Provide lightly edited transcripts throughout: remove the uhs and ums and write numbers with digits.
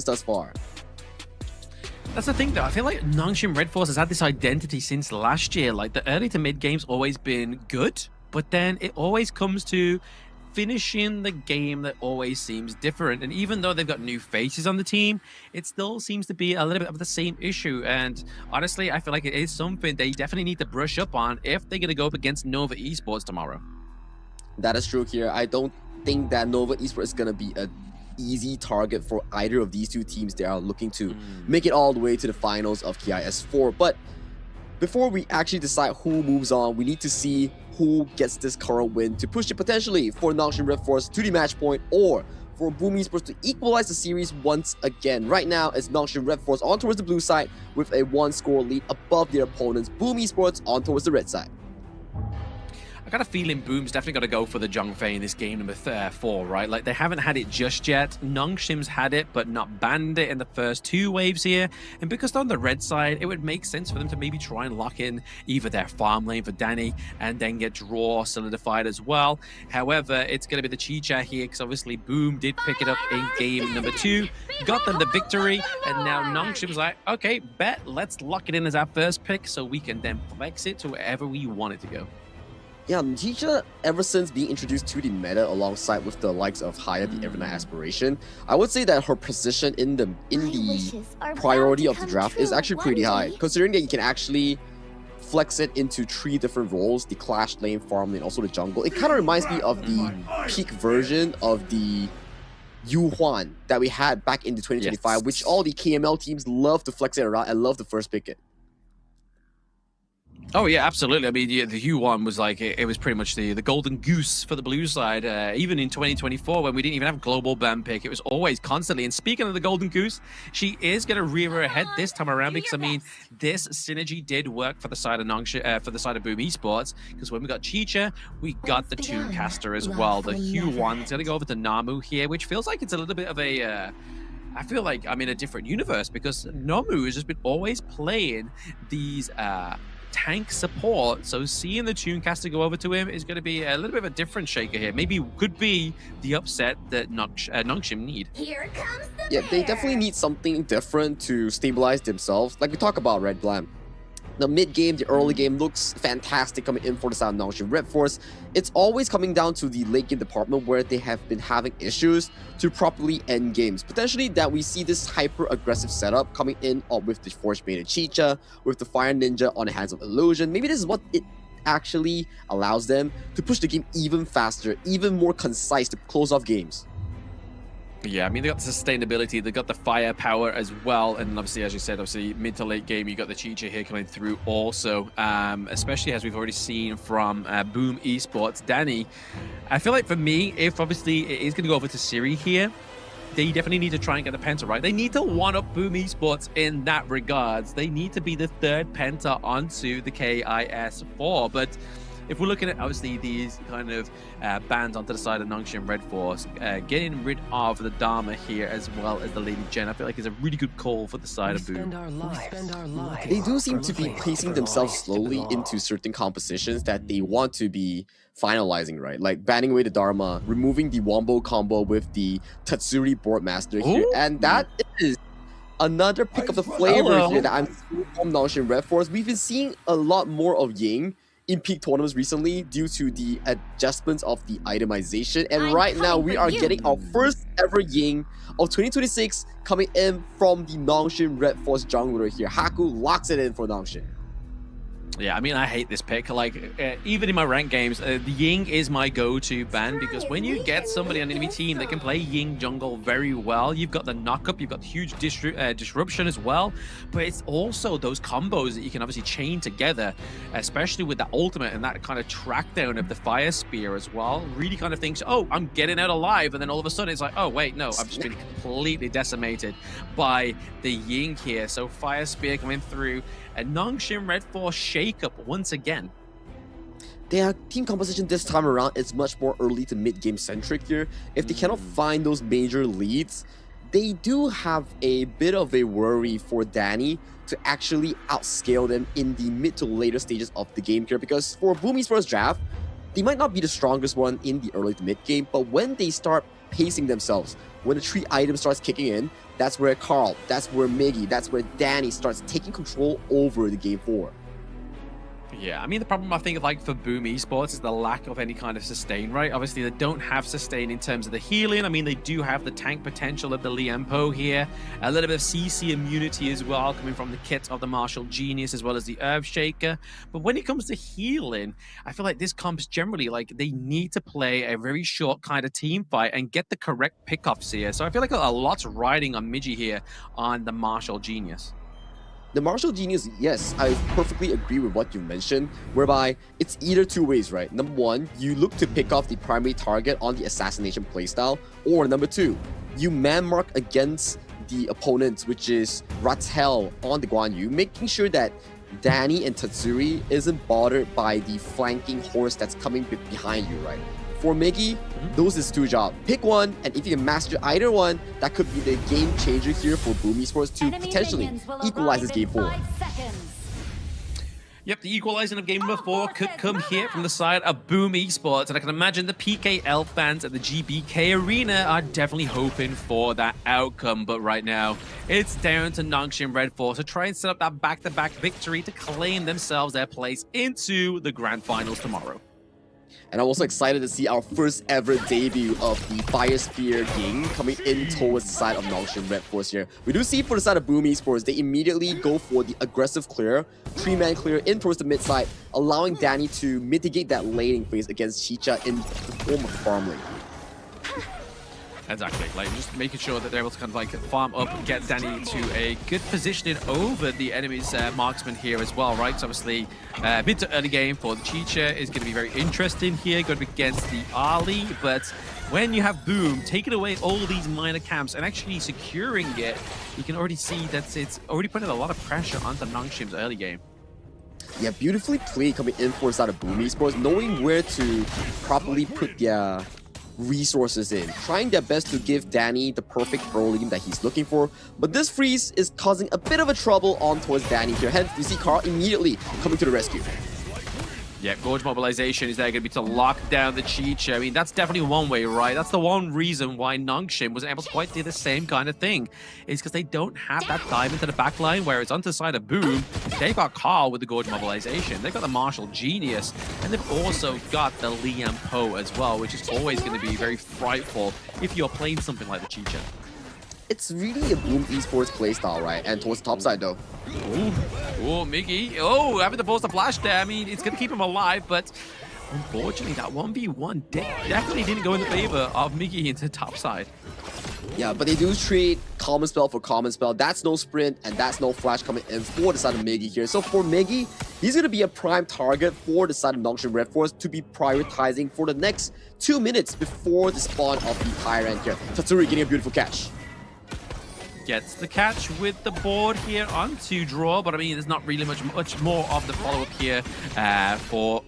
thus far. That's the thing, though. I feel like NONGSHIM REDFORCE has had this identity since last year. Like, the early to mid game's always been good, but then it always comes to finishing the game that always seems different. And even though they've got new faces on the team, it still seems to be a little bit of the same issue. And honestly, I feel like it is something they definitely need to brush up on if they're going to go up against Nova Esports tomorrow. That is true here. I don't think that Nova Esports is going to be a easy target for either of these two teams. They are looking to make it all the way to the finals of KIS4. But before we actually decide who moves on, we need to see who gets this current win to push it potentially for NONGSHIM REDFORCE to the match point, or for Boom Esports to equalize the series once again. Right now, it's NONGSHIM REDFORCE on towards the blue side with a 1-score lead above their opponents. Boom Esports on towards the red side. I got a feeling Boom's definitely got to go for the Zhongfei in this game number 4, right? Like, they haven't had it just yet. NONGSHIM's had it, but not banned it in the first 2 waves here. And because they're on the red side, it would make sense for them to maybe try and lock in either their farm lane for Danny and then get draw solidified as well. However, it's going to be the Chicha here, because obviously Boom did pick it up in game number 2, got them the victory, and now NONGSHIM's like, okay, bet, let's lock it in as our first pick so we can then flex it to wherever we want it to go. Yeah, Chicha, ever since being introduced to the meta alongside with the likes of Haya, the Evernight Aspiration, I would say that her position in the priority of the draft is actually pretty high, considering that you can actually flex it into 3 different roles: the Clash lane, farm lane, also the jungle. It kind of reminds me of the peak version of the Yu Huan that we had back in the 2025, which all the KML teams love to flex it around and love to first pick it. Oh yeah, absolutely. I mean, yeah, the U1 was like, it was pretty much the golden goose for the blue side. Even in 2024, when we didn't even have global ban pick, it was always constantly. And speaking of the golden goose, she is going to rear her head this time around, because I mean, this synergy did work for the side of for the side of Boom Esports, because when we got Chicha, we got the Tooncaster as well. The U1's going to go over to Namu here, which feels like it's a little bit of a I feel like I'm in a different universe, because Namu has just been always playing these tank support, so seeing the Tooncaster go over to him is going to be a little bit of a different shaker here. Maybe could be the upset that NONGSHIM need. Here comes the Yeah, they definitely need something different to stabilize themselves. Like we talk about Red Blam. The mid game, the early game looks fantastic coming in for the side of NONGSHIM REDFORCE. It's always coming down to the late game department where they have been having issues to properly end games. Potentially that we see this hyper aggressive setup coming in with the Forge Maiden Chicha, with the Fire Ninja on the hands of Illusion. Maybe this is what it actually allows them to push the game even faster, even more concise to close off games. Yeah, I mean, they got the sustainability, they got the firepower as well, and obviously, as you said, obviously mid to late game, you got the Chicha here coming through also, especially as we've already seen from Boom Esports. Danny, I feel like for me, if obviously it is going to go over to Siri here, they definitely need to try and get the Penta right. They need to one-up Boom Esports in that regards. They need to be the 3rd Penta onto the KIS4, but if we're looking at obviously these kind of bans onto the side of NONGSHIM REDFORCE, getting rid of the Dharma here as well as the Lady Jen, I feel like is a really good call for the side of Boom. They do seem to be placing themselves slowly into certain compositions that they want to be finalizing, right? Like banning away the Dharma, removing the Wombo combo with the Tatsuri Boardmaster here, and that is another pick of the flavor here that I'm seeing from NONGSHIM REDFORCE. We've been seeing a lot more of Ying in peak tournaments recently due to the adjustments of the itemization, and right now we are getting our first ever Ying of 2026 coming in from the NONGSHIM REDFORCE jungler here. Haku locks it in for NONGSHIM. Yeah, I mean, I hate this pick. Like, even in my ranked games, the Ying is my go-to ban, because when you get somebody on an enemy team that can play Ying jungle very well, you've got the knock-up, you've got huge disruption as well, but it's also those combos that you can obviously chain together, especially with that ultimate and that kind of track down of the Fire Spear as well. Really kind of thinks, oh, I'm getting out alive, and then all of a sudden it's like, oh, wait, no, I've just been completely decimated by the Ying here. So Fire Spear coming through, and NONGSHIM REDFORCE shake-up once again. Their team composition this time around is much more early to mid-game centric here. If they cannot find those major leads, they do have a bit of a worry for Danny to actually outscale them in the mid to later stages of the game here, because for Boom Esports draft, they might not be the strongest one in the early to mid game, but when they start pacing themselves, when the 3 item starts kicking in, that's where Carl, that's where Miggy, that's where Danny starts taking control over the game 4. Yeah, I mean, the problem I think like for Boom Esports is the lack of any kind of sustain, right? Obviously, they don't have sustain in terms of the healing. I mean, they do have the tank potential of the Liempo here, a little bit of CC immunity as well, coming from the kit of the Martial Genius as well as the Earthshaker. But when it comes to healing, I feel like this comps generally, like, they need to play a very short kind of team fight and get the correct pickoffs here. So I feel like a lot's riding on Migi here on the Martial Genius. The Martial Genius, yes, I perfectly agree with what you mentioned, whereby it's either 2 ways, right? Number 1, you look to pick off the primary target on the assassination playstyle, or number 2, you man mark against the opponent, which is Ratel on the Guan Yu, making sure that Danny and Tatsuri isn't bothered by the flanking horse that's coming behind you, right? For Miggy, those is 2 jobs. Pick one, and if you can master either one, that could be the game changer here for Boom Esports to potentially equalize this game 4. Yep, the equalizing of game number 4 could come here from the side of Boom Esports, and I can imagine the PKL fans at the GBK Arena are definitely hoping for that outcome, but right now, it's down to NONGSHIM REDFORCE to try and set up that back-to-back victory to claim themselves their place into the Grand Finals tomorrow. And I'm also excited to see our first ever debut of the Fire Spear game coming in towards the side of NONGSHIM REDFORCE here. We do see for the side of Boom Esports, they immediately go for the aggressive clear, 3-man clear in towards the mid side, allowing Danny to mitigate that laning phase against Chicha in the form of farm lane. Exactly, like just making sure that they're able to kind of like farm up and get Danny to a good positioning over the enemy's marksman here as well, right? So obviously, mid to early game for the Chicha is going to be very interesting here, going against the Ali, but when you have Boom taking away all these minor camps and actually securing it, you can already see that it's already putting a lot of pressure onto NONGSHIM's early game. Yeah, beautifully played coming in for the side of Boom Esports, knowing where to properly put their resources in, trying their best to give Danny the perfect early game that he's looking for, but this freeze is causing a bit of a trouble on towards Danny here. Hence, you see Carl immediately coming to the rescue. Yeah, Gorge Mobilization is there going to be to lock down the Chicha. I mean, that's definitely one way, right? That's the one reason why NONGSHIM wasn't able to quite do the same kind of thing. Is because they don't have that dive into the back line, whereas onto the side of Boom, they've got Carl with the Gorge Mobilization. They've got the Martial Genius, and they've also got the Liam Poe as well, which is always going to be very frightful if you're playing something like the Chicha. It's really a Boom Esports playstyle, right? And towards the top side, though. Oh, Miggy. Oh, having to force the flash there. I mean, it's going to keep him alive, but unfortunately, that 1v1 definitely didn't go in the favor of Miggy into the top side. Yeah, but they do trade common spell for common spell. That's no sprint, and that's no flash coming in for the side of Miggy here. So for Miggy, he's going to be a prime target for the side of NONGSHIM REDFORCE to be prioritizing for the next 2 minutes before the spawn of the Tyrant here. Tatsuri getting a beautiful catch. Gets the catch with the board here onto draw, but I mean, there's not really much more of the follow-up here for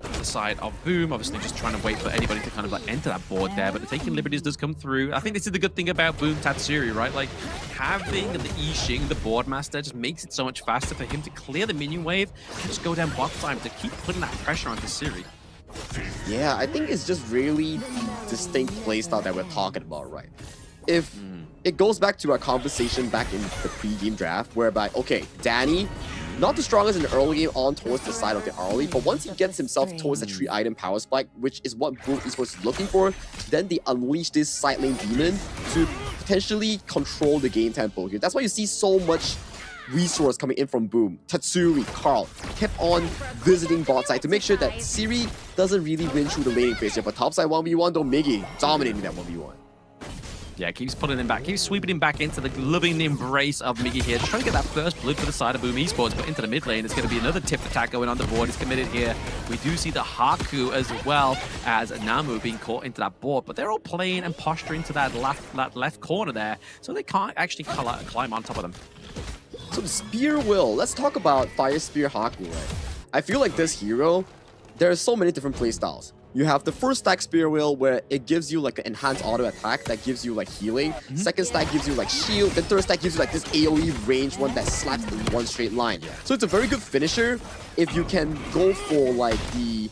the side of Boom. Obviously, just trying to wait for anybody to kind of like enter that board there, but the taking liberties does come through. I think this is the good thing about Boom Tatsuri, right? Like, having the Yixing, the board master, just makes it so much faster for him to clear the minion wave and just go down bot time to keep putting that pressure onto Siri. Yeah, I think it's just really the distinct playstyle that we're talking about, right? If it goes back to our conversation back in the pre-game draft, whereby, okay, Danny, not the strongest in the early game on towards the side of the early, but once he gets himself towards the 3-item power spike, which is what Boom Esports is looking for, then they unleash this side lane demon to potentially control the game tempo here. That's why you see so much resource coming in from Boom. Tatsuri, Carl kept on visiting bot side to make sure that Siri doesn't really win through the laning phase here. But top side 1v1, though, Miggy dominating that 1v1. Yeah, keeps pulling him back, keeps sweeping him back into the loving embrace of Miggy here. Just trying to get that first blood for the side of Boom Esports, but into the mid lane. It's going to be another tip attack going on the board. He's committed here. We do see the Haku as well as Namu being caught into that board, but they're all playing and posturing to that left corner there, so they can't actually climb on top of them. So the Spear Will, let's talk about Fire Spear Haku, right? I feel like this hero, there are so many different playstyles. You have the first stack Spear Wheel where it gives you like an enhanced auto attack that gives you like healing. Second stack gives you like shield. The third stack gives you like this AoE range one that slaps in one straight line. So it's a very good finisher if you can go for like the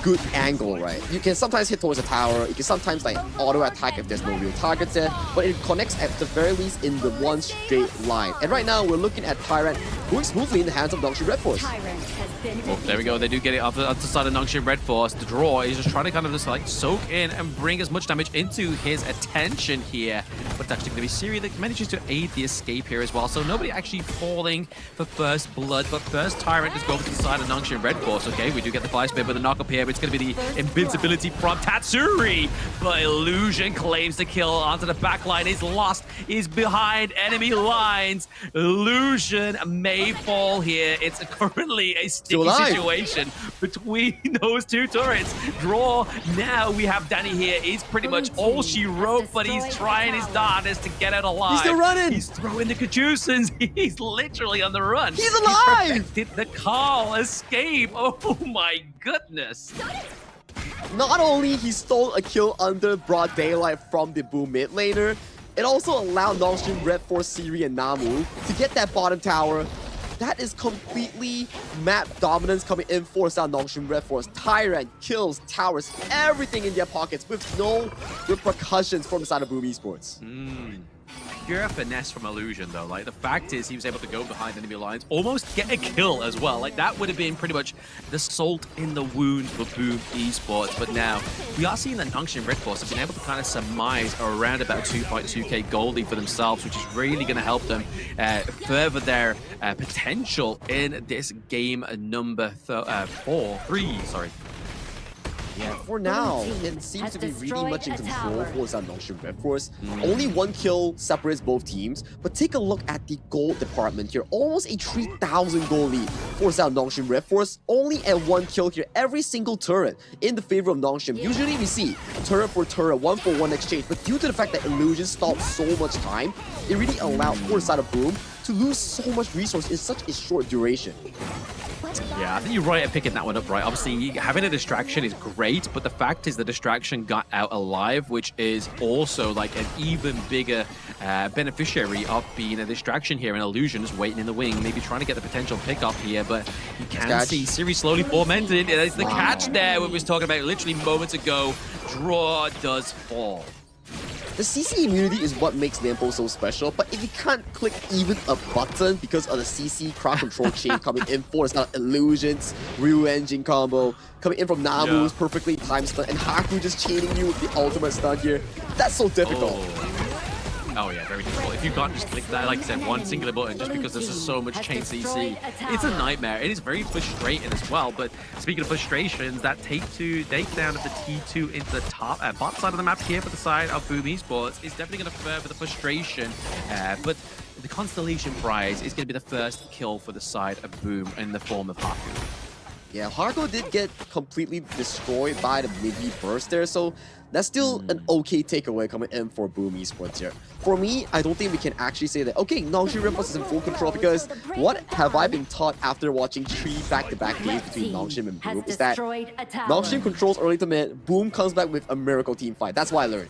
good angle, right? You can sometimes hit towards the tower, you can sometimes like auto attack if there's no real targets there, but it connects at the very least in the one straight line. And right now we're looking at Tyrant going smoothly in the hands of NONGSHIM REDFORCE. Oh, there we go. They do get it off the side of NONGSHIM REDFORCE. The draw is just trying to kind of just like soak in and bring as much damage into his attention here. But it's actually going to be Siri that manages to aid the escape here as well. So nobody actually falling for first blood, but first Tyrant just goes to the side of NONGSHIM REDFORCE. Okay, we do get the fly spin with the knock up here, but it's going to be the invincibility from Tatsuri. But Illusion claims the kill onto the back line. Is lost, is behind enemy lines. Illusion may fall here. It's currently a sticky situation between those two turrets. Draw now. We have Danny here. He's pretty much all she wrote, but he's trying his darndest to get out alive. He's still running. He's throwing the Cajussans. He's literally on the run. He's alive. He perfected the Carl escape. Oh my goodness. Not only he stole a kill under broad daylight from the Boom mid laner, it also allowed NONGSHIM REDFORCE, Siri, and Namu to get that bottom tower. That is completely map dominance coming in for NONGSHIM REDFORCE. Tyrant kills towers, everything in their pockets with no repercussions from the side of Boom Esports. Pure finesse from Illusion though. Like the fact is he was able to go behind enemy lines, almost get a kill as well. Like that would have been pretty much the salt in the wound for Boom Esports. But now we are seeing that NONGSHIM REDFORCE have been able to kind of surmise around about 2.2k gold lead for themselves, which is really going to help them further their potential in this game number 3. Yeah, for now, it seems to be really much in control for NONGSHIM REDFORCE. Only one kill separates both teams, but take a look at the gold department here. Almost a 3,000 gold lead for NONGSHIM REDFORCE. Only at one kill here, every single turret in the favor of NONGSHIM. Usually we see turret for turret, 1-for-1 exchange, but due to the fact that Illusion stopped so much time, it really allowed for the side of Boom to lose so much resource in such a short duration. Yeah, I think you're right at picking that one up, right? Obviously, having a distraction is great, but the fact is the distraction got out alive, which is also like an even bigger beneficiary of being a distraction here. And Illusion is waiting in the wing, maybe trying to get the potential pickup here, but you can see Siri slowly tormented. It's the catch there we was talking about literally moments ago. Draw does fall. The CC immunity is what makes Nampo so special, but if you can't click even a button because of the CC crowd control chain coming in for it's not Illusions, Ryu Engine combo, coming in from Namu's perfectly timed stun, and Haku just chaining you with the ultimate stun here, that's so difficult. Oh yeah, very difficult. If you can't just click that, like I said, one singular button, just because there's just so much chain CC, it's a nightmare. It is very frustrating as well. But speaking of frustrations, that takedown of the T2 into the top bot side of the map here for the side of Boom Esports is definitely going to further the frustration. But the Constellation prize is going to be the first kill for the side of Boom in the form of Haku. Yeah, Haku did get completely destroyed by the mid-B burst there, so that's still an okay takeaway coming in for Boom Esports here. For me, I don't think we can actually say that, okay, NONGSHIM REDFORCE is in full control, because what have I been taught after watching 3 back-to-back games between NONGSHIM and Boom is that NONGSHIM controls early to mid, Boom comes back with a miracle team fight. That's what I learned.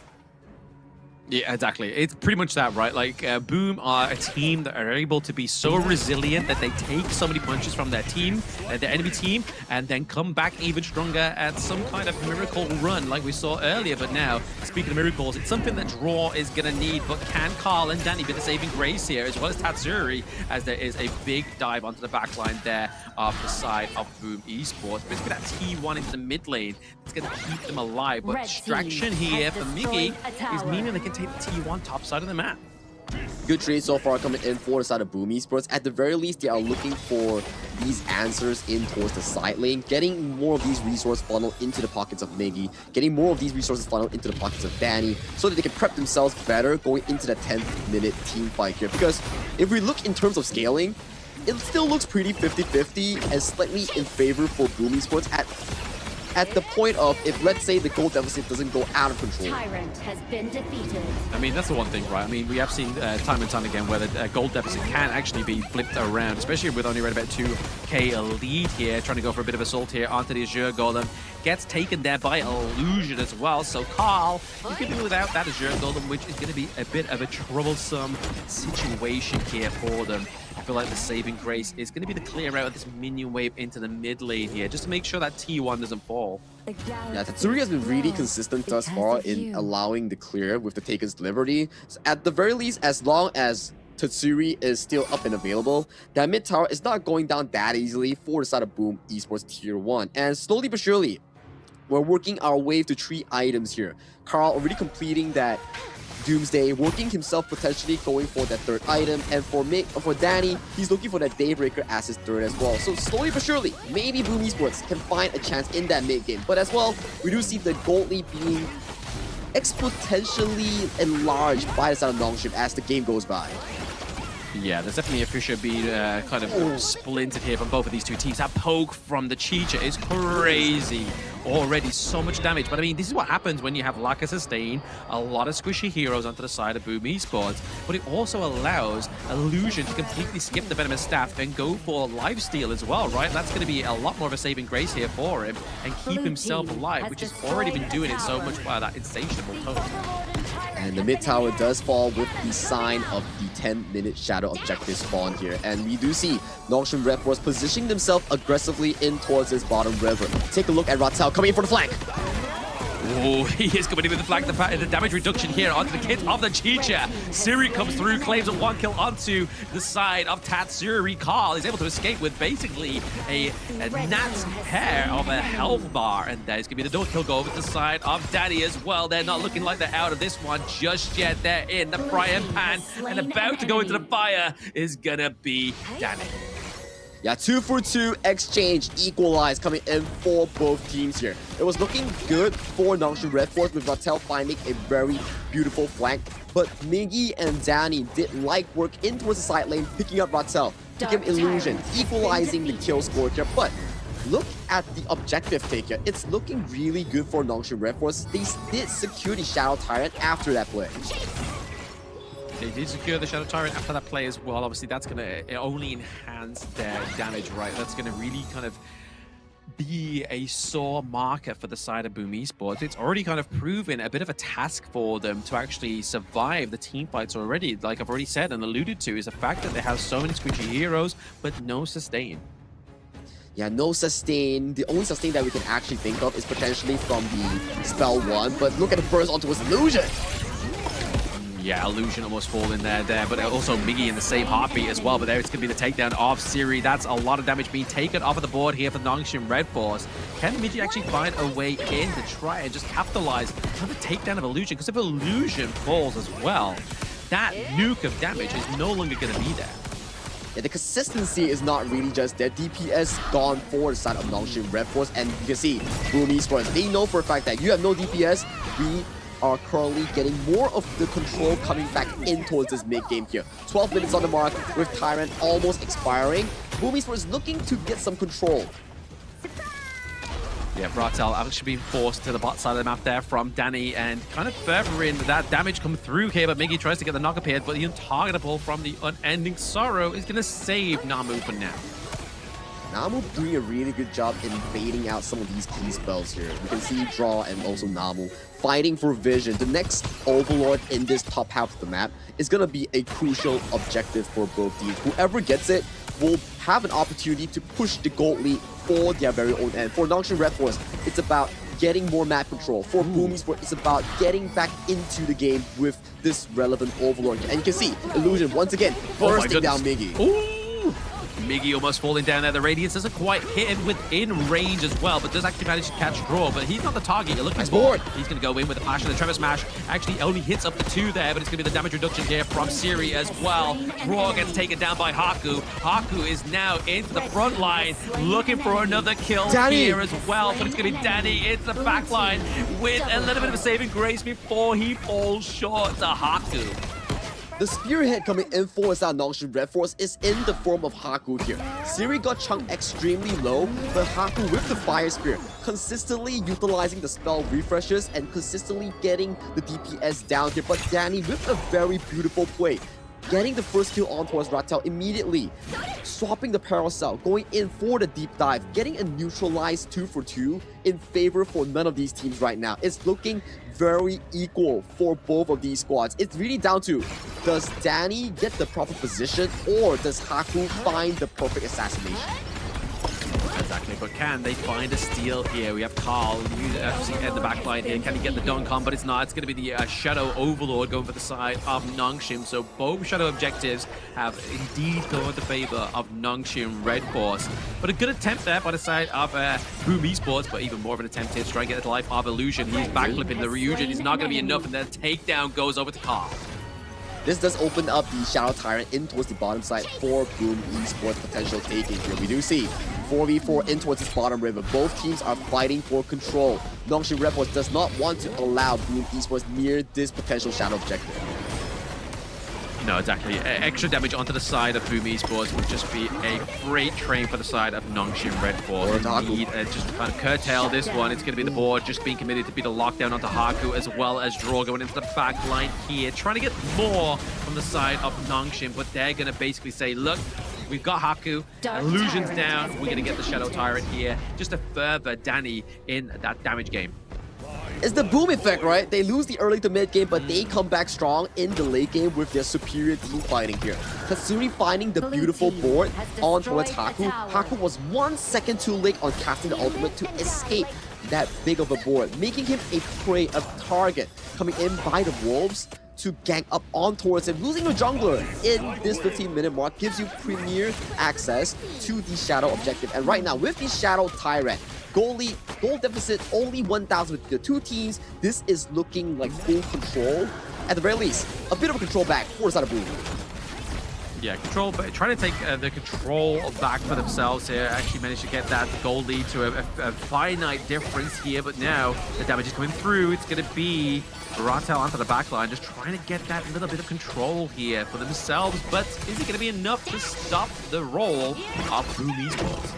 Yeah, exactly. It's pretty much that, right? Like, Boom are a team that are able to be so resilient that they take so many punches from their team, their enemy team, and then come back even stronger at some kind of miracle run like we saw earlier. But now, speaking of miracles, it's something that Draw is going to need. But can Carl and Danny be the saving grace here, as well as Tatsuri, as there is a big dive onto the backline there off the side of Boom Esports. But it's that T1 into the mid lane. It's going to keep them alive. But distraction here for Miggy is meaning they can take the T1 top side of the map. Good trade so far coming in for the side of Boom Esports. At the very least, they are looking for these answers in towards the side lane, getting more of these resources funneled into the pockets of Miggy, getting more of these resources funneled into the pockets of Danny, so that they can prep themselves better going into the 10th minute team fight here. Because if we look in terms of scaling, it still looks pretty 50-50 and slightly in favor for Boom Esports at the point of if, let's say, the gold deficit doesn't go out of control. Tyrant has been defeated. I mean, that's the one thing, right? I mean, we have seen time and time again where the gold deficit can actually be flipped around, especially with only right about 2k lead here, trying to go for a bit of assault here onto the Azure Golem. Gets taken there by Illusion as well. So Carl, you can do without that Azure Golem, which is going to be a bit of a troublesome situation here for them. I feel like the saving grace is going to be the clear out of this minion wave into the mid lane here, just to make sure that T1 doesn't fall. Yeah, Tatsuri has been really consistent thus far in allowing the clear with the Taken's Liberty. So at the very least, as long as Tatsuri is still up and available, that mid tower is not going down that easily for the side of Boom Esports Tier 1. And slowly but surely, we're working our way to 3 items here. Carl already completing that Doomsday, working himself potentially going for that 3rd item, and for Danny, he's looking for that Daybreaker as his 3rd as well. So slowly but surely, maybe Boom Esports can find a chance in that mid game. But as well, we do see the gold lead being exponentially enlarged by the side of NONGSHIM as the game goes by. Yeah, there's definitely a Fisher being kind of splintered here from both of these two teams. That poke from the Chicha is crazy. Already so much damage, but I mean, this is what happens when you have lack of sustain, a lot of squishy heroes onto the side of Boom Esports, but it also allows Illusion to completely skip the Venomous Staff and go for lifesteal as well, right? That's going to be a lot more of a saving grace here for him and keep himself alive, which has already been doing it so much by that insatiable poke. And the mid tower does fall with the sign of the 10-minute shadow objective spawn here. And we do see NONGSHIM REDFORCE positioning themselves aggressively in towards this bottom river. Take a look at Ratel coming in for the flank. Oh, he is coming in with the flank, the damage reduction here onto the kit of the Chicha. Siri comes through, claims a 1 kill onto the side of Tatsuri. Carl is able to escape with basically a gnat's hair of a health bar. And there's going to be the double kill go over to the side of Danny as well. They're not looking like they're out of this one just yet. They're in the frying pan and about to go into the fire is going to be Danny. Yeah, 2 for 2 exchange equalized coming in for both teams here. It was looking good for NONGSHIM REDFORCE with Ratel finding a very beautiful flank, but Miggy and Danny did light work in towards the side lane, picking up Ratel, picking up Illusion, equalizing the kill score here. But look at the objective take here. It's looking really good for NONGSHIM REDFORCE. They did secure the Shadow Tyrant after that play. They did secure the Shadow Tyrant after that play as well. Obviously, that's going to only enhance their damage, right? That's going to really kind of be a sore marker for the side of Boom Esports. It's already kind of proven a bit of a task for them to actually survive the team fights already. Like I've already said and alluded to, is the fact that they have so many squishy heroes, but no sustain. Yeah, no sustain. The only sustain that we can actually think of is potentially from the spell 1, but look at the burst onto his Illusion. Yeah, Illusion almost falling there, but also Miggy in the same heartbeat as well. But there it's going to be the takedown of Siri. That's a lot of damage being taken off of the board here for NONGSHIM REDFORCE. Can Miggy actually find a way in to try and just capitalize on the takedown of Illusion? Because if Illusion falls as well, that nuke of damage is no longer going to be there. Yeah, the consistency is not really just there. DPS gone for the side of NONGSHIM REDFORCE, and you can see Boom Esports, they know for a fact that you have no DPS. We are currently getting more of the control coming back in towards this mid-game here. 12 minutes on the mark with Tyrant almost expiring. Boom Esports is looking to get some control. Yeah, Ratel actually being forced to the bot side of the map there from Danny and kind of furthering that damage come through here, but Miggy tries to get the knock up here, but the untargetable from the Unending Sorrow is going to save Namu for now. Namu doing a really good job in baiting out some of these key spells here. We can see Draw and also Namu fighting for vision. The next Overlord in this top half of the map is going to be a crucial objective for both teams. Whoever gets it will have an opportunity to push the gold lead for their very own end. For NONGSHIM REDFORCE, it's about getting more map control. For Boom Esports, it's about getting back into the game with this relevant Overlord. And you can see Illusion once again bursting down Miggy. Ooh. Miggy almost falling down there. The Radiance doesn't quite hit him within range as well, but does actually manage to catch Draw. But he's not the target you're looking for. He's going to go in with the flash and the Tremor Smash. Actually only hits up to 2 there, but it's going to be the damage reduction here from Siri as well. Draw gets taken down by Haku. Haku is now into the front line, looking for another kill here as well. But it's going to be Danny into the back line with a little bit of a saving grace before he falls short to Haku. The spearhead coming in for NONGSHIM REDFORCE is in the form of Haku here. Siri got chunked extremely low, but Haku with the Fire Spear, consistently utilizing the spell refreshes and consistently getting the DPS down here. But Danny with a very beautiful play, getting the first kill on towards Ratel immediately, swapping the Paracel, going in for the deep dive, getting a neutralized 2 for 2 in favor for none of these teams right now. It's looking very equal for both of these squads. It's really down to, does Danny get the proper position, or does Haku find the perfect assassination? Exactly, but can they find a steal here? We have Carl at the back line here. Can he get the dunk on? But it's not. It's going to be the Shadow Overlord going for the side of NONGSHIM. So both Shadow objectives have indeed gone in the favor of NONGSHIM REDFORCE. But a good attempt there by the side of Boom Esports, but even more of an attempt here to try and get the life of Illusion. He's backflipping the Ryujin. He's not going to be enough, and the takedown goes over to Carl. This does open up the Shadow Tyrant in towards the bottom side for Boom Esports potential taking here. We do see 4v4 in towards this bottom river. Both teams are fighting for control. NONGSHIM REDFORCE does not want to allow Boom Esports near this potential Shadow objective. No, exactly. Extra damage onto the side of Boom Esports would just be a great train for the side of NONGSHIM REDFORCE. Indeed, just to kind of curtail this one, it's going to be the board just being committed to be the lockdown onto Haku, as well as Draw going into the back line here, trying to get more from the side of NONGSHIM, but they're going to basically say, look, we've got Haku, Illusion's down, we're going to get the Shadow Tyrant here, just to further Danny in that damage game. It's the Boom effect, right? They lose the early to mid game, but they come back strong in the late game with their superior team fighting here. Tatsuri finding the beautiful board on towards Haku. Haku was 1 second too late on casting the ultimate to escape that big of a board, making him a prey, a target, coming in by the Wolves to gang up on towards him. Losing the jungler in this 15-minute mark gives you premier access to the Shadow objective. And right now, with the Shadow Tyrant, goal deficit only 1,000 with the two teams. This is looking like full control. At the very least, a bit of a control back for the side of Boom. Yeah, control, but trying to take the control back for themselves here. Actually managed to get that goal lead to a finite difference here, but now the damage is coming through. It's going to be Ratel onto the back line, just trying to get that little bit of control here for themselves. But is it going to be enough to stop the roll of Boom Esports?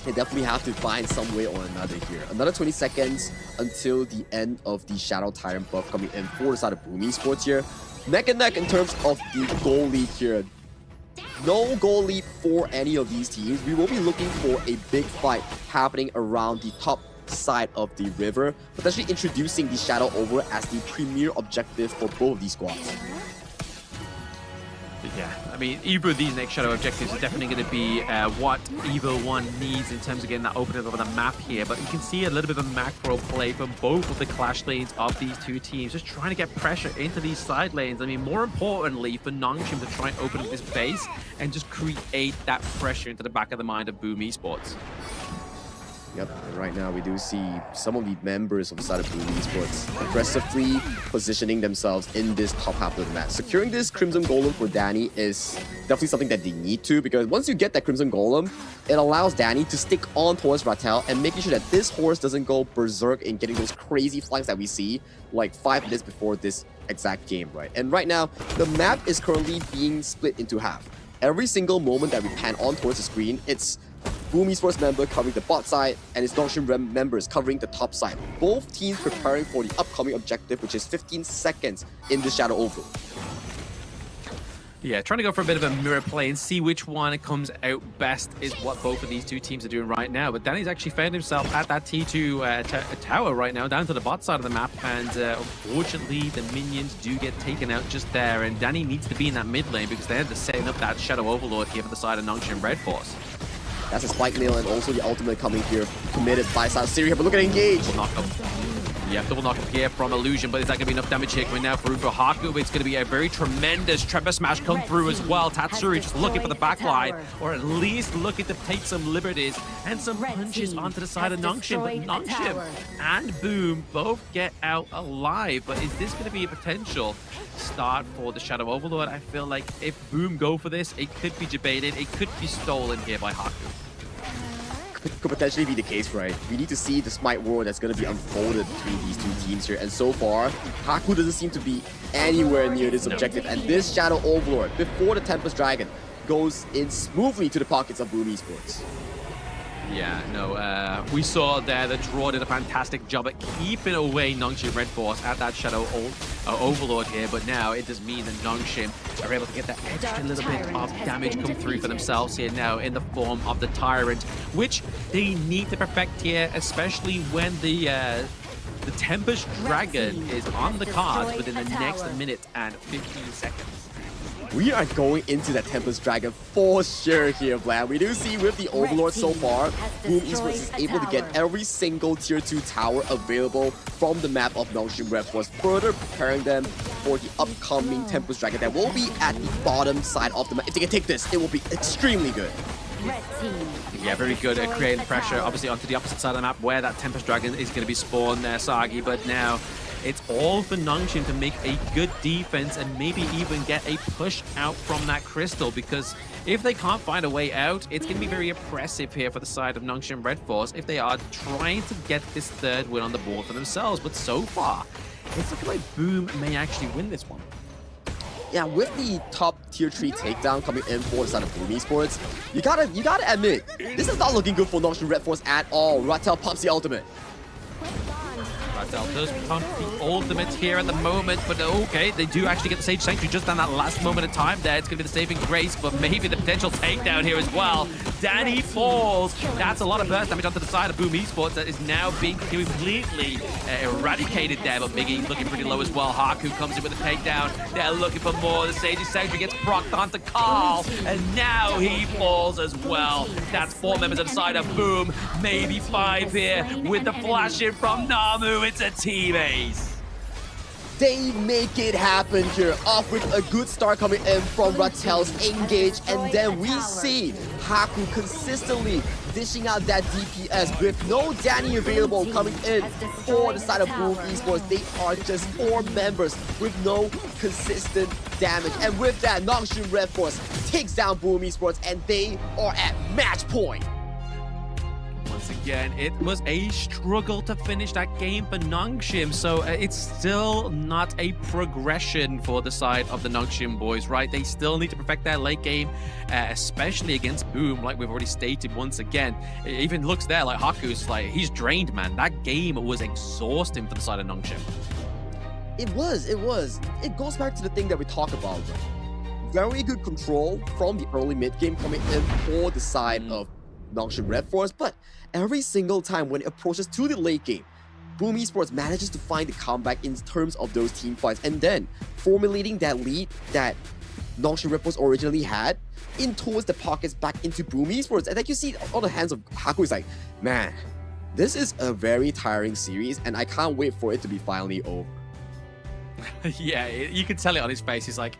They definitely have to find some way or another here. Another 20 seconds until the end of the Shadow Tyrant buff coming in for the side of Boom Esports here. Neck and neck in terms of the goal lead here. No goal lead for any of these teams. We will be looking for a big fight happening around the top side of the river, potentially introducing the Shadow over as the premier objective for both of these squads. Yeah, I mean, either of these next Shadow objectives are definitely going to be what either one needs in terms of getting that opening over the map here. But you can see a little bit of a macro play from both of the clash lanes of these two teams, just trying to get pressure into these side lanes. I mean, more importantly, for NONGSHIM to try and open up this base and just create that pressure into the back of the mind of Boom Esports. Yep, and right now we do see some of the members of the side of Boom Esports aggressively positioning themselves in this top half of the map. Securing this Crimson Golem for Danny is definitely something that they need to, because once you get that Crimson Golem, it allows Danny to stick on towards Ratel and making sure that this horse doesn't go berserk in getting those crazy flanks that we see like 5 minutes before this exact game, right? And right now, the map is currently being split into half. Every single moment that we pan on towards the screen, it's Boom Esports member covering the bot side, and its NONGSHIM members covering the top side. Both teams preparing for the upcoming objective, which is 15 seconds in the Shadow Oval. Yeah, trying to go for a bit of a mirror play and see which one comes out best is what both of these two teams are doing right now. But Danny's actually found himself at that T2 tower right now, down to the bot side of the map. And unfortunately, the minions do get taken out just there. And Danny needs to be in that mid lane because they're just setting up that Shadow Overlord here for the side of NONGSHIM REDFORCE. That's a spike nail and also the ultimate coming here, committed by side of Siri. But look at Engage. Yeah, double knock up here from Illusion, but is that going to be enough damage here coming now through for Haku? It's going to be a very tremendous Tremor Smash come through as well. Tatsuri just looking for the backline, or at least looking to take some liberties and some punches onto the side of NONGSHIM. But NONGSHIM and Boom both get out alive. But is this going to be a potential start for the Shadow Overlord? I feel like if Boom go for this, it could be debated. It could be stolen here by Haku. Could potentially be the case, right? We need to see the Smite War that's going to be unfolded between these two teams here. And so far, Haku doesn't seem to be anywhere near this objective. And this Shadow Overlord, before the Tempest Dragon, goes in smoothly to the pockets of Boom Esports. Yeah, no, we saw there that Draw did a fantastic job at keeping away NONGSHIM REDFORCE at that Shadow Overlord here, but now it does mean that NONGSHIM are able to get that extra little bit of damage come through for themselves here now in the form of the Tyrant, which they need to perfect here, especially when the Tempest Dragon is on the cards within the next minute and 15 seconds. We are going into that Tempest Dragon for sure here, Vlad. We do see with the Overlord so far, Boom Esports is able to get every single tier 2 tower available from the map of NONGSHIM REDFORCE, further preparing them for the upcoming Tempest Dragon that will be at the bottom side of the map. If they can take this, it will be extremely good. Yeah, very good at creating pressure, obviously onto the opposite side of the map where that Tempest Dragon is going to be spawned there, Sagi, but now it's all for NONGSHIM to make a good defense and maybe even get a push out from that crystal, because if they can't find a way out, it's going to be very oppressive here for the side of NONGSHIM REDFORCE if they are trying to get this third win on the board for themselves. But so far, it's looking like Boom may actually win this one. Yeah, with the top tier 3 takedown coming in for the side of Boom Esports, you gotta admit, this is not looking good for NONGSHIM REDFORCE at all. Rattel pops the ultimate. Rattel does pump the ultimate here at the moment, but okay, they do actually get the Sage Sanctuary just on that last moment of time there. It's going to be the saving grace, but maybe the potential takedown here as well. Danny falls. That's a lot of burst damage onto the side of Boom Esports that is now being completely eradicated there, but Miggy looking pretty low as well. Haku comes in with a takedown. They're looking for more. The Sage Sanctuary gets procced onto Carl, and now he falls as well. That's 4 members of the side of Boom, maybe 5 here with the flash in from Namu. It's a team ace. They make it happen here, off with a good start coming in from Rattel's engage, and then we see Haku consistently dishing out that DPS with no Danny available coming in for the side of Boom Esports. They are just 4 members with no consistent damage, and with that, NONGSHIM REDFORCE takes down Boom Esports, and they are at match point. Once again, it was a struggle to finish that game for NONGSHIM, so it's still not a progression for the side of the NONGSHIM boys, right? They still need to perfect their late game, especially against Boom, like we've already stated once again. It even looks there like Haku's like, he's drained, man. That game was exhausting for the side of NONGSHIM. It was. It goes back to the thing that we talk about, right? Very good control from the early mid game coming in for the side of NONGSHIM REDFORCE, but every single time when it approaches to the late game, Boom Esports manages to find the comeback in terms of those team fights, and then formulating that lead that NONGSHIM REDFORCE originally had in towards the pockets back into Boom Esports. And like you see on the hands of Haku, is like, man, this is a very tiring series, and I can't wait for it to be finally over. Yeah, you can tell it on his face. He's like,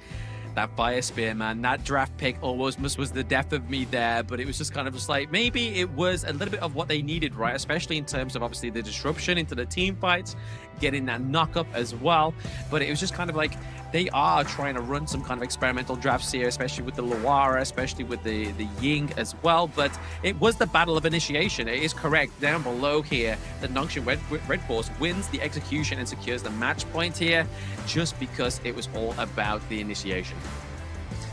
that Fire Spear, man, that draft pick almost was the death of me there, but it was just kind of just like, maybe it was a little bit of what they needed, right? Especially in terms of obviously the disruption into the team fights, getting that knock-up as well. But it was just kind of like, they are trying to run some kind of experimental drafts here, especially with the Loara, especially with the Ying as well. But it was the battle of initiation. It is correct. Down below here, the NONGSHIM REDFORCE wins the execution and secures the match point here, just because it was all about the initiation.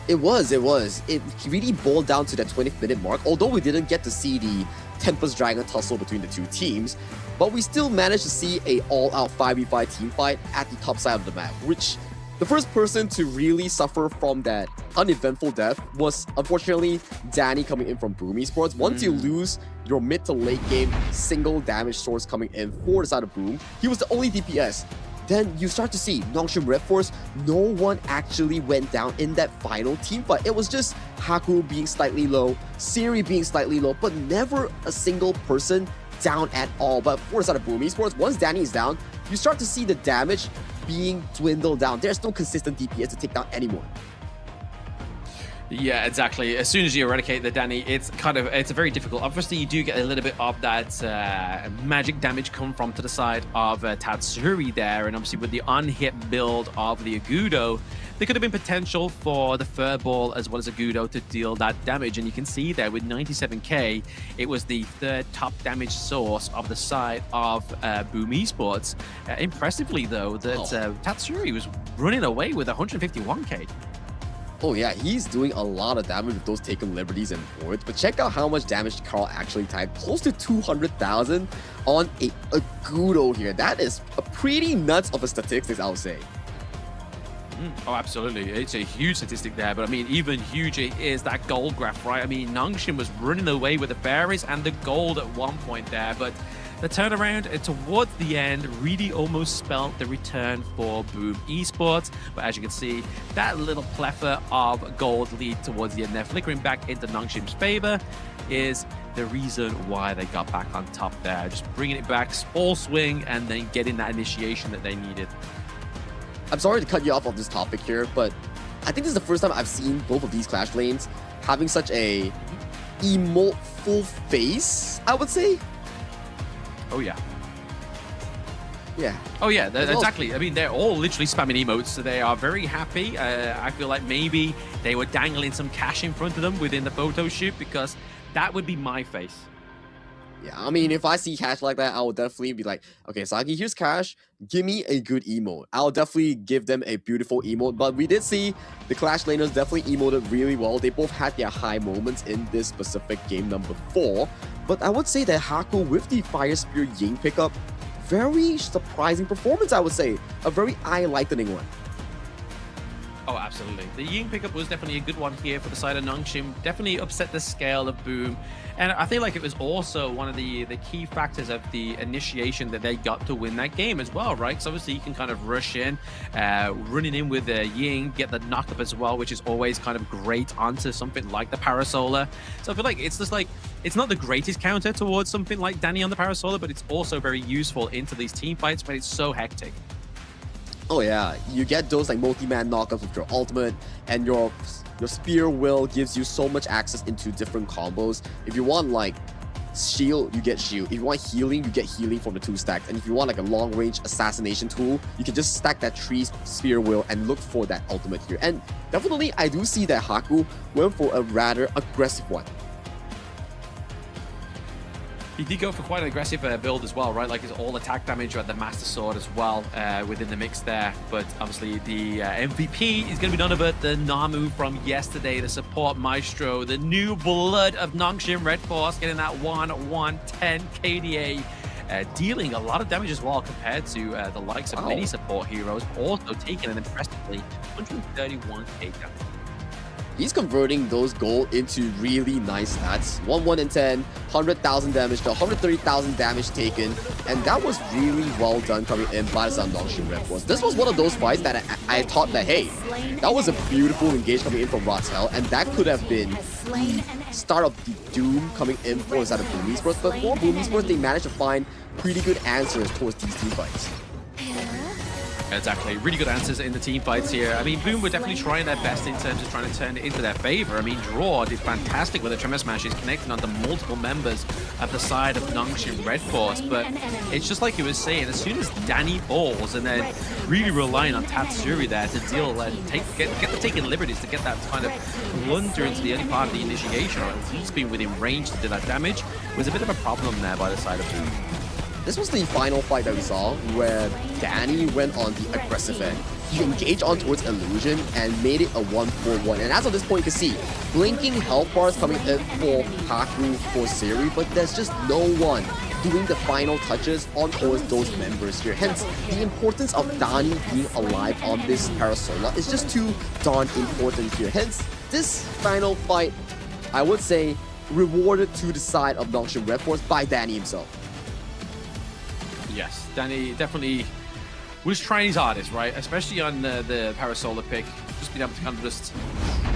It was. It really boiled down to that 20th minute mark, although we didn't get to see the Tempest Dragon tussle between the two teams, but we still managed to see a all-out 5v5 team fight at the top side of the map, which the first person to really suffer from that uneventful death was, unfortunately, Danny coming in from Boom Esports. Once you lose your mid to late game single damage source coming in for the side of Boom, he was the only DPS. Then you start to see NONGSHIM REDFORCE, no one actually went down in that final team fight. It was just Haku being slightly low, Siri being slightly low, but never a single person down at all. But for the side of Boom Esports, once Danny is down, you start to see the damage being dwindled down. There's no consistent DPS to take down anymore. Yeah, exactly. As soon as you eradicate the Danny, it's a very difficult. Obviously, you do get a little bit of that magic damage come from to the side of Tatsuri there, and obviously with the unhit build of the Agudo, there could have been potential for the Furball as well as Agudo to deal that damage, and you can see there with 97k, it was the third top damage source of the side of Boom Esports. Impressively though, that Tatsuri was running away with 151k. Oh yeah, he's doing a lot of damage with those taken liberties and boards, but check out how much damage Carl actually typed. Close to 200,000 on a Agudo here. That is a pretty nuts of a statistics, I would say. Oh, absolutely. It's a huge statistic there, but I mean, even huger is that gold graph, right? I mean, NONGSHIM was running away with the fairies and the gold at one point there, but the turnaround towards the end really almost spelled the return for Boom Esports. But as you can see, that little plethora of gold lead towards the end there, flickering back into NONGSHIM's favor, is the reason why they got back on top there. Just bringing it back, all swing, and then getting that initiation that they needed. I'm sorry to cut you off on this topic here, but I think this is the first time I've seen both of these Clash lanes having such a emote-full face, I would say. Oh, yeah. Yeah. Oh, yeah, exactly. I mean, they're all literally spamming emotes, so they are very happy. I feel like maybe they were dangling some cash in front of them within the photo shoot, because that would be my face. Yeah, I mean, if I see cash like that, I will definitely be like, okay, Saki, here's cash. Give me a good emote. I'll definitely give them a beautiful emote. But we did see the Clash laners definitely emoted really well. They both had their high moments in this specific game number 4. But I would say that Haku with the Fire Spear Ying pickup, very surprising performance, I would say. A very eye-lightening one. Oh, absolutely. The Ying pickup was definitely a good one here for the side of NONGSHIM. Definitely upset the scale of Boom. And I feel like it was also one of the key factors of the initiation that they got to win that game as well, right? So obviously you can kind of rush in, running in with Ying, get the knock-up as well, which is always kind of great onto something like the Parasolar. So I feel like it's just like, it's not the greatest counter towards something like Danny on the Parasolar, but it's also very useful into these team fights when it's so hectic. Oh yeah, you get those like multi-man knockups with your ultimate, and your spear will gives you so much access into different combos. If you want like shield, you get shield. If you want healing, you get healing from the 2 stacks. And if you want like a long range assassination tool, you can just stack that 3 spear wheel and look for that ultimate here. And definitely I do see that Haku went for a rather aggressive one. He did go for quite an aggressive build as well, right? Like, it's all attack damage at the Master Sword as well within the mix there. But obviously the MVP is going to be none other than Namu from yesterday, the support maestro, the new blood of NONGSHIM REDFORCE, getting that 1-1-10 KDA. Dealing a lot of damage as well compared to the likes of many support heroes, but also taking an impressively 131k damage. He's converting those gold into really nice stats. 1-1-10, 100,000 damage to 130,000 damage taken. And that was really well done coming in by the NONGSHIM REDFORCE. This was one of those fights that I thought that, hey, that was a beautiful engage coming in from Rotel, and that could have been the start of the doom coming in for the side of Boom Esports. But for Boom Esports, they managed to find pretty good answers towards these team fights. Exactly. Really good answers in the team fights here. I mean, Boom were definitely trying their best in terms of trying to turn it into their favor. I mean, Draw did fantastic with the Tremor Smashes, connecting onto multiple members of the side of NONGSHIM REDFORCE. But it's just like he was saying, as soon as Danny falls and then really relying on Tatsuri there to deal and get the taking liberties to get that kind of blunder into the early part of the initiation, or at least being within range to do that damage, was a bit of a problem there by the side of Boom. This was the final fight that we saw where Danny went on the aggressive end. He engaged on towards Illusion and made it a 1-4-1. And as of this point, you can see blinking health bars coming in for Haku for Siri, but there's just no one doing the final touches on towards those members here. Hence, the importance of Danny being alive on this Parasolar is just too darn important here. Hence, this final fight, I would say, rewarded to the side of NONGSHIM REDFORCE by Danny himself. Yes, Danny definitely was trying his hardest, right? Especially on the Parasolar pick. Just being able to kind of just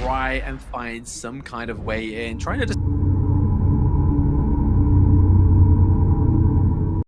try and find some kind of way in. Trying to just